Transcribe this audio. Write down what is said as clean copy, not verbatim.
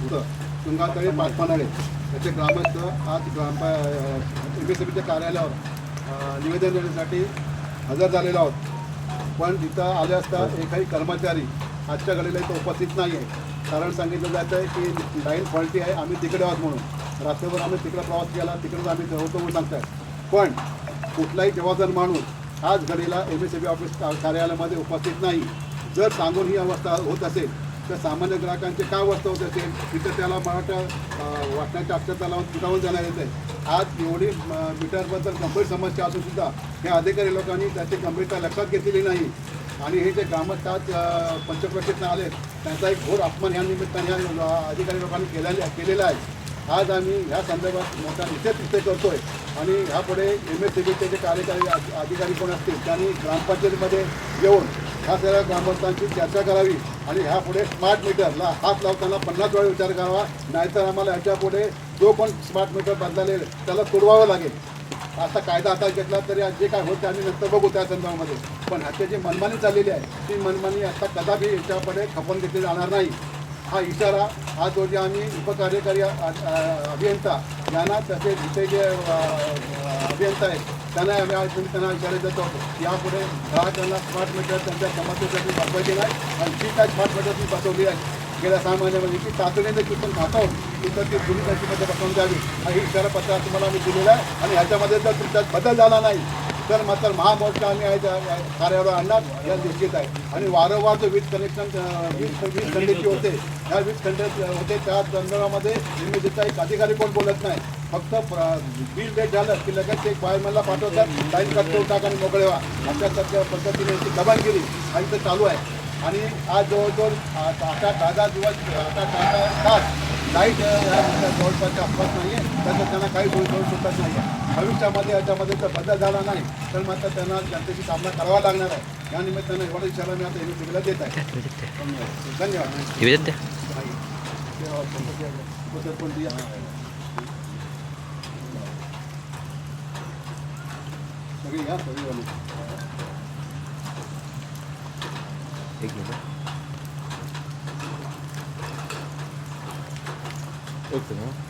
होतं तुंगातळे पाचपणाळे याचे ग्रामस्थ आज MSCBच्या कार्यालयावर निवेदन देण्यासाठी हजर झालेलो आहोत. पण तिथं आले असता एकही कर्मचारी आजच्या घडीला इथं उपस्थित नाही आहे. कारण सांगितलं जातं आहे की लाईन फॉल्टी आहे, आम्ही तिकडे आहोत म्हणून. रात्रभर आम्ही तिकडे प्रवास केला, तिकडेच आम्ही होतो म्हणून सांगताय. पण कुठलाही जबाबदार माणूस आज घडीला MSCB ऑफिस कार्यालयामध्ये उपस्थित नाही. जर सांगून ही अवस्था होत असेल तर सामान्य ग्राहकांची काय अवस्था होत असेल. तिथं त्याला मराठा वाटण्याच्या अक्षरता लावून चुकावून जाणार येत आहे. आज एवढी मीटरबद्दल गंभीर समस्या असून सुद्धा हे अधिकारी लोकांनी त्याची गंभीरता लक्षात घेतलेली नाही. आणि हे जे ग्रामस्थ आज पंचक्रोशीतनं आले त्यांचा एक घोर अपमान ह्या निमित्ताने ह्या अधिकारी लोकांनी केलेला आहे. आज आम्ही ह्या संदर्भात मोठा निषेध करतोय आणि ह्यापुढे MSCBचे जे कार्यकारी अधिकारी कोण असतील त्यांनी ग्रामपंचायतीमध्ये येऊन ह्या सगळ्या ग्रामस्थांची चर्चा करावी आणि ह्यापुढे स्मार्ट मीटरला हात लावताना 50 वेळा विचार करावा. नाहीतर आम्हाला ह्याच्यापुढे जो कोण स्मार्ट मीटर बदलेल त्याला तुडवावं लागेल. आता कायदा हातात घेतला तरी आज जे काय होतं आम्ही नंतर बघू त्या संदर्भामध्ये. पण ह्याची जी मनमानी चाललेली आहे ती मनमानी आता कदापि याच्यापुढे खपवून घेतली जाणार नाही. हा इशारा आज रोजी आम्ही उपकार्यकारी अभियंता यांना तसे जिथे जे अभियंता आहेत त्यांना आम्ही आज त्यांना इशारे देतो यापुढे ग्राहकांना स्मार्ट मीटर त्यांच्या समस्येसाठी बसवायची नाही. आणि जी काय स्मार्ट मीटर ती बसवली आहे गेल्या 6 महिन्यामध्ये की तातडीने तिथून खातावून तिथं ती जुनी त्याच्यामध्ये बसवून द्यावी हा इशारा पत्र तुम्हाला आम्ही दिलेला आहे. आणि ह्याच्यामध्ये जर तुमच्यात बदल झाला नाही तर मात्र महामोर्चा आम्ही कार्यालयावर आणणार या निश्चित आहे. आणि वारंवार जो वीज कनेक्शन वीज खंडित होते ह्या वीज खंडित होते त्या संदर्भामध्ये MSCBचा एक अधिकारी कोण बोलत नाही. फक्त बिल डेट झालं की लगेच एक वायरमॅनला पाठवतात लाईन कट करून टाका आणि मोकळे व्हा अशा पद्धतीने याची दबानगिरी हा इथं चालू आहे. आणि आज जवळजवळ 8-10 दिवस 8-10 तास लाईट जवळपासच्या आसपास नाही आहे. त्याचं त्यांना काही सोयी करू शकत नाही आहे. भविष्यामध्ये याच्यामध्ये जर बदल झाला नाही तर मात्र त्यांना जनतेची सामना करावा लागणार आहे. या निमित्तानं एवढा इशारा मी आता MSCBला देत आहे. धन्यवाद. सगळी घ्या सगळी एक मिनट एक मिनट